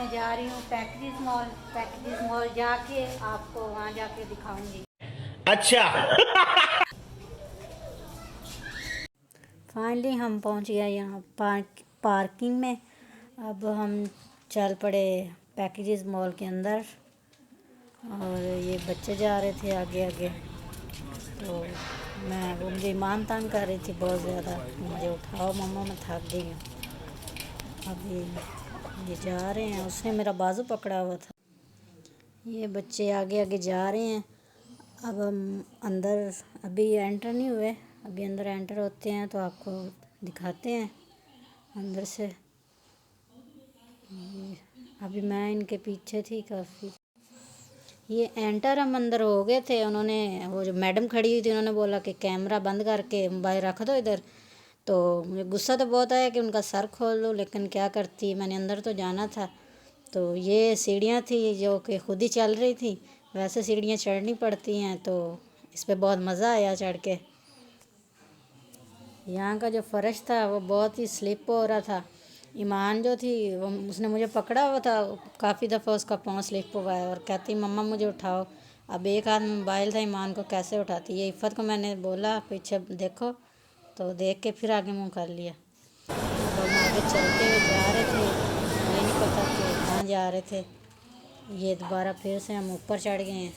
मैं जा रही हूँ पैकेजेस मॉल जाके आपको वहाँ जाके दिखाऊंगी। अच्छा। फाइनली हम पहुँच गए यहाँ पार्किंग में। अब हम चल पड़े पैकेजेस मॉल के अंदर और ये बच्चे जा रहे थे आगे आगे। तो वो मुझे ईमान तंग कर रही थी बहुत ज़्यादा, मुझे उठाओ मम्मा मैं थक गई हूँ। अभी ये जा रहे हैं, उसने मेरा बाजू पकड़ा हुआ था। ये बच्चे आगे आगे जा रहे हैं। अब हम अंदर अभी एंटर नहीं हुए, अभी अंदर एंटर होते हैं तो आपको दिखाते हैं अंदर से। अभी मैं इनके पीछे थी काफ़ी। ये एंटर हम अंदर हो गए थे। उन्होंने, वो जो मैडम खड़ी हुई थी, उन्होंने बोला कि कैमरा बंद करके मोबाइल रख दो इधर। तो मुझे गुस्सा तो बहुत आया कि उनका सर खोल दो, लेकिन क्या करती, मैंने अंदर तो जाना था। तो ये सीढ़ियाँ थी जो कि खुद ही चल रही थी। वैसे सीढ़ियाँ चढ़नी पड़ती हैं, तो इस पर बहुत मज़ा आया चढ़ के। यहाँ का जो फ़र्श था वो बहुत ही स्लिप हो रहा था। ईमान जो थी वो, उसने मुझे पकड़ा हुआ था, काफ़ी दफ़ा उसका पाँव स्लिप हुआ है और कहती मम्मा मुझे उठाओ। अब एक हाथ में मोबाइल था, ईमान को कैसे उठाती। ये इफ़त को मैंने बोला पीछे देखो, तो देख के फिर आगे मुँह कर लिया। अब हम आगे चलते हुए जा रहे थे, ये नहीं पता कि कहाँ जा रहे थे। ये दोबारा फिर से हम ऊपर चढ़ गए हैं।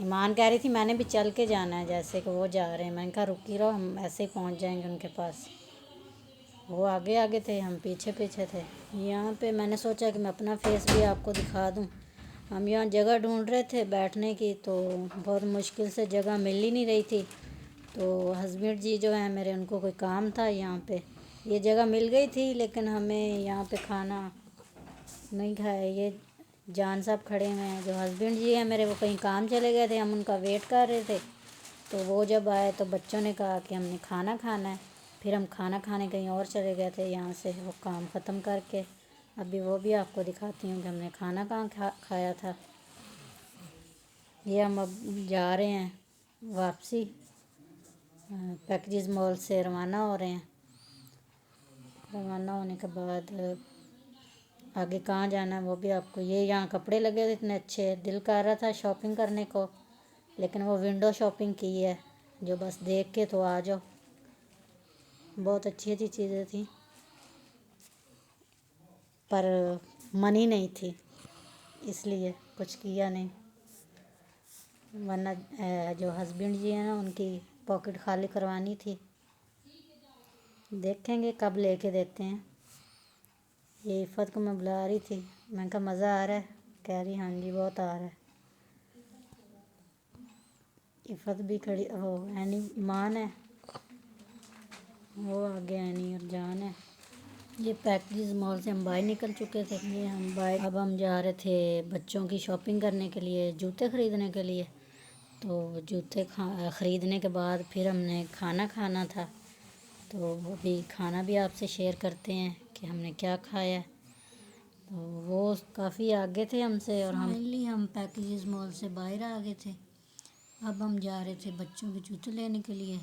ईमान कह रही थी मैंने भी चल के जाना है जैसे कि वो जा रहे हैं। मैंने कहा रुकी रहो, हम ऐसे ही पहुंच जाएंगे उनके पास। वो आगे आगे थे, हम पीछे पीछे थे। यहाँ पे मैंने सोचा कि मैं अपना फेस भी आपको दिखा दूँ। हम यहाँ जगह ढूंढ रहे थे बैठने की, तो बहुत मुश्किल से जगह मिल ही नहीं रही थी। तो हस्बैंड जी जो हैं मेरे, उनको कोई काम था यहाँ पे। ये जगह मिल गई थी, लेकिन हमें यहाँ पे खाना नहीं खाया। ये जान साहब खड़े हुए हैं, जो हस्बैंड जी हैं मेरे, वो कहीं काम चले गए थे, हम उनका वेट कर रहे थे। तो वो जब आए तो बच्चों ने कहा कि हमने खाना खाना है। फिर हम खाना खाने कहीं और चले गए थे यहाँ से, वो काम ख़त्म करके। अभी वो भी आपको दिखाती हूँ कि हमने खाना कहाँ खाया था। ये हम अब जा रहे हैं वापसी, पैकेजेस मॉल से रवाना हो रहे हैं। रवाना होने के बाद आगे कहाँ जाना है वो भी आपको। ये यहाँ कपड़े लगे थे इतने अच्छे, दिल कर रहा था शॉपिंग करने को, लेकिन वो विंडो शॉपिंग की है, जो बस देख के तो आ जाओ। बहुत अच्छी अच्छी चीज़ें थी, पर मनी नहीं थी, इसलिए कुछ किया नहीं। वरना जो हस्बैंड जी हैं ना, उनकी पॉकेट खाली करवानी थी। देखेंगे कब लेके देते हैं। ये इफ़त को मैं बुला रही थी, मैंने कहा मज़ा आ रहा है, कह रही हाँ जी बहुत आ रहा है। इफ़त भी खड़ी, वो एनी ईमान है, वो आगे एनी और जान है। ये पैकेजेस मॉल से हम बाहर निकल चुके थे। ये हम बाहर, अब हम जा रहे थे बच्चों की शॉपिंग करने के लिए, जूते ख़रीदने के लिए। तो जूते ख़रीदने के बाद फिर हमने खाना खाना था। तो अभी खाना भी आपसे शेयर करते हैं कि हमने क्या खाया। तो वो काफ़ी आगे थे हमसे, और हम पैकेजेस मॉल से बाहर आ गए थे। अब हम जा रहे थे बच्चों के जूते लेने के लिए।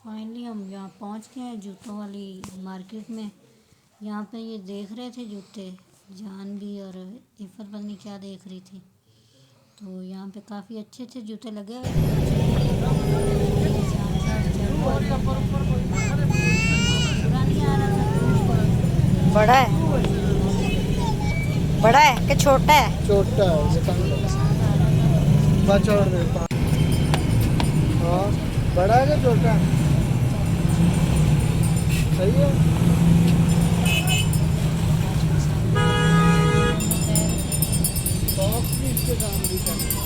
फाइनली हम यहाँ पहुँच गए हैं जूतों वाली मार्केट में। यहाँ पे ये देख रहे थे जूते, जान भी और इफ़त पता नहीं क्या देख रही थी। तो यहाँ पे काफ़ी अच्छे अच्छे जूते लगे हुए थे। बड़ा है, बड़ा है कि छोटा है? छोटा है, बचा और हाँ, बड़ा है कि छोटा है? सही है। बॉक्स भी इसके काम भी करते हैं।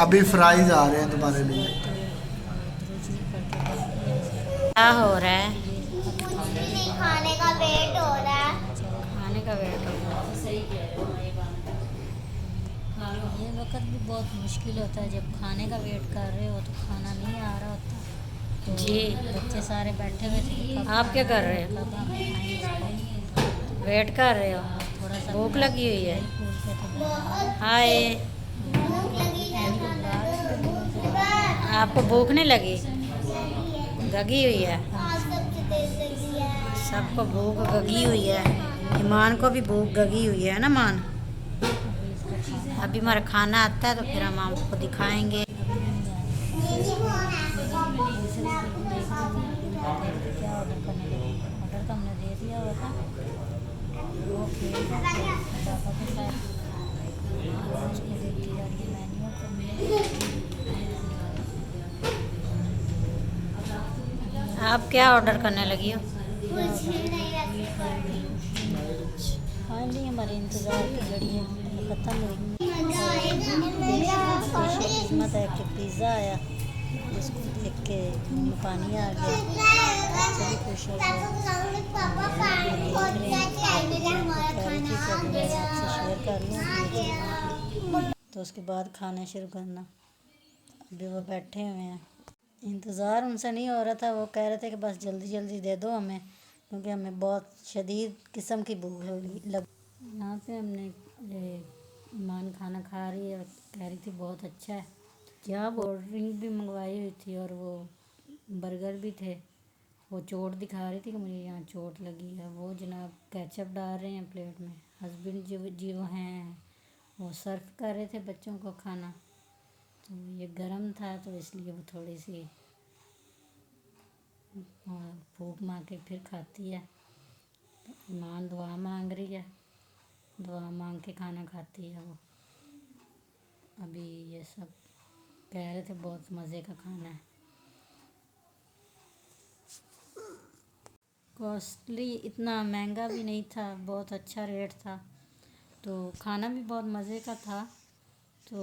अभी फ्राइज आ रहे हैं तुम्हारे लिए। क्या हो रहा है? खाने का वेट हो रहा है। खाने का वेट हो रहा है। ये वक्त भी बहुत मुश्किल होता है जब खाने का वेट कर रहे हो तो खाना नहीं आ रहा होता। तो जी बच्चे सारे बैठे हुए थे। आप क्या कर रहे हो? वेट कर रहे हो? थोड़ा सा भूख लगी हुई है। हाय, भूख लगी है खाना। आपको भूख नहीं लगी? गगी हुई है। आज सबसे तेज लगी है। सबको भूख गगी हुई है। ईमान को भी भूख गगी हुई है ना मान। अभी हमारा खाना आता है तो फिर हम आपको दिखाएंगे। ऑर्डर तो हमने दे दिया हुआ था। ओके, पापा के साथ उसको देखी जा रही है मेन्यू तो आप क्या ऑर्डर करने लगी हो? कुछ नहीं रखी। फाइनली हमारे इंतज़ार की घड़ी है ख़त्म हुई। किस्मत है कि पिज़्ज़ा आया जिसको देख के मुँह में पानी आ गया। बच्चे भी खुश हो गए। पापा पानी और क्या चाहिए हमारा खाना। आपसे शेयर कर लूँ तो उसके बाद खाना शुरू करना। अभी वो बैठे हुए हैं, इंतज़ार उनसे नहीं हो रहा था। वो कह रहे थे कि बस जल्दी जल्दी दे दो हमें, क्योंकि हमें बहुत शदीद किस्म की भूख लग। यहाँ पे हमने ईमान खाना खा रही है, कह रही थी बहुत अच्छा है। क्या कोल्ड ड्रिंक भी मंगवाई हुई थी और वो बर्गर भी थे। वो चोट दिखा रही थी कि मुझे यहाँ चोट लगी है। वो जनाब केचप डाल रहे हैं प्लेट में। हस्बैंड जी वो हैं वो सर्व कर रहे थे बच्चों को खाना, तो ये गर्म था तो इसलिए वो थोड़ी सी भूख मार के फिर खाती है। तो ईमान दुआ मांग रही है, दुआ मांग के खाना खाती है वो। अभी ये सब कह रहे थे बहुत मज़े का खाना है। कॉस्टली इतना महंगा भी नहीं था, बहुत अच्छा रेट था। तो खाना भी बहुत मज़े का था। तो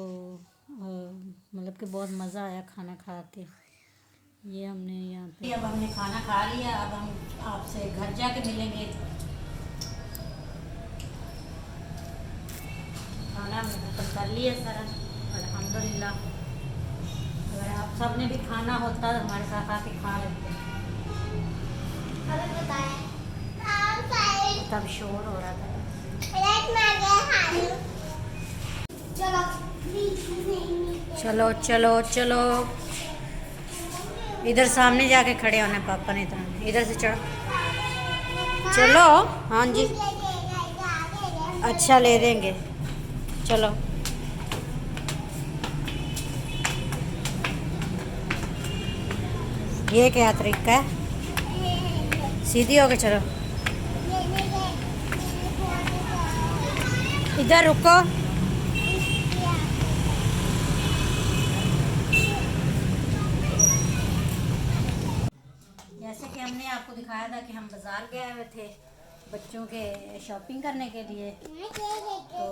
मतलब कि बहुत मज़ा आया खाना खा के। ये हमने यहाँ पे अब हमने खाना खा लिया। अब हम आपसे घर जाके मिलेंगे। खाना हमने खत्म कर लिया सारा अल्हम्दुलिल्लाह। अगर आप सब ने भी खाना होता तो हमारे साथ आके खा लेते। अभी बताएं। तब शोर हो रहा था। चलो चलो चलो, इधर सामने जाके खड़े होने पापा ने तो इधर से चढ़ो। चलो हाँ जी, अच्छा ले देंगे। चलो ये क्या तरीका है? सीधी होके चलो। इधर रुको। जैसे कि हमने आपको दिखाया था कि हम बाज़ार गए हुए थे बच्चों के शॉपिंग करने के लिए। तो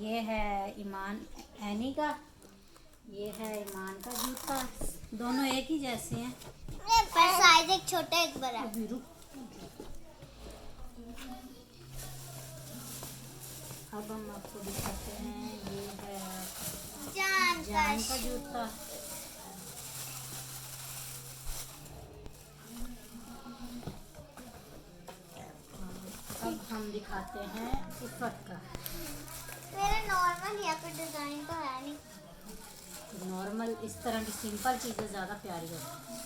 ये है ईमान एनी का, ये है ईमान का जूता। दोनों एक ही जैसे हैं पर साइज एक छोटा एक बड़ा। अभी रुक, अब हम आपको दिखाते हैं। ये है जान का जूता। अब हम दिखाते हैं इफ़त का। मेरा नॉर्मल या फिर डिजाइन तो है नहीं। नॉर्मल इस तरह की सिंपल चीज़ें ज़्यादा प्यारी होती हैं,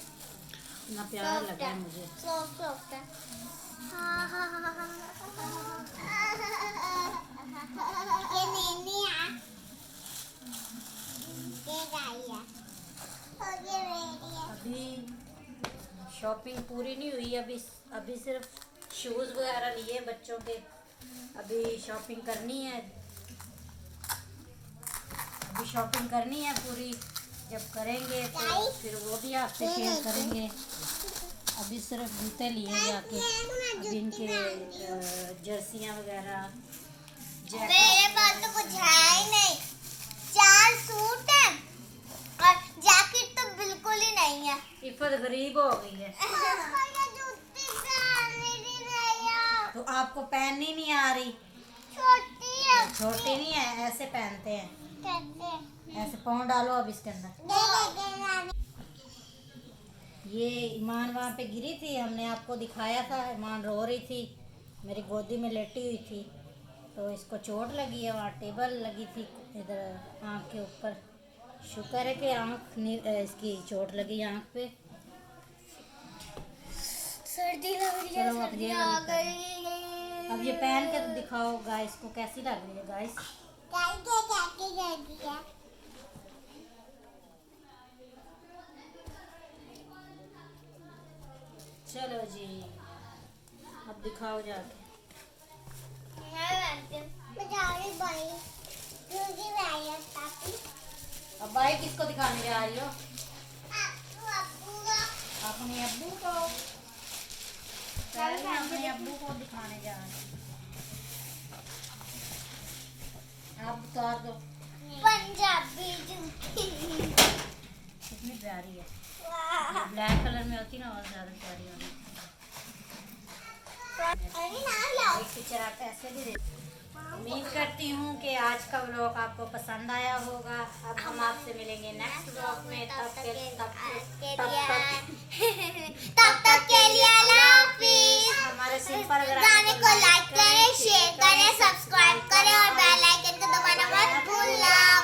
इतना प्यारा लगा है मुझे। सॉफ्ट है। हाँ हाँ हाँ हाँ ये नहीं है। ये गाई है और ये मेरी है। अभी शॉपिंग पूरी नहीं हुई। अभी सिर्फ शूज़ वगैरह लिए बच्चों के। अभी शॉपिंग करनी है, अभी शॉपिंग करनी है पूरी। जब करेंगे तो फिर वो भी आपसे शेयर करेंगे। अभी सिर्फ जूते लिए जाके। अभी इनके जर्सियाँ वगैरह मेरे पास तो कुछ है ही नहीं। यार सूट है और जैकेट तो बिल्कुल ही नहीं है। इफत गरीब हो गई है तो आपको पहननी नहीं आ रही। छोटी है। छोटी नहीं है, ऐसे पहनते हैं, कैसे? ऐसे पाँव डालो अब इसके अंदर। ये ईमान वहाँ पे गिरी थी, हमने आपको दिखाया था, ईमान रो रही थी, मेरी गोदी में लेटी हुई थी, तो इसको चोट लगी है, वहाँ टेबल लगी थी इधर आँख के ऊपर। शुक्र है कि इसकी चोट लगी आँख पे। सर्दी लग रही है। चलो अब सर्दी ये आ वाली पहनो। गई। अब ये पहन के तो दिखाओ गाइस को कैसी लग रही है गाइस। चलो जी अब दिखाओ जाके। अब भाई किसको दिखाने जा रही हो? अपने अब्बू को। चलो अपने अब्बू को दिखाने जा रहे हैं। आप उतार दो। पंजाबी जूती। कितनी प्यारी है, ब्लैक कलर में होती ना और ज्यादा प्यारी होती। अरे ना लाओ। एक पिक्चर आप ऐसे भी दे। उम्मीद करती हूँ कि आज का व्लॉग आपको पसंद आया होगा। अब हम आपसे मिलेंगे नेक्स्ट व्लॉग में। तब तक के लिए अल्लाह हाफिज। हमारे सिंपल गाने को लाइक करें, शेयर करें, सब्सक्राइब करें और बेल आइकन को दबाना मत भूलना।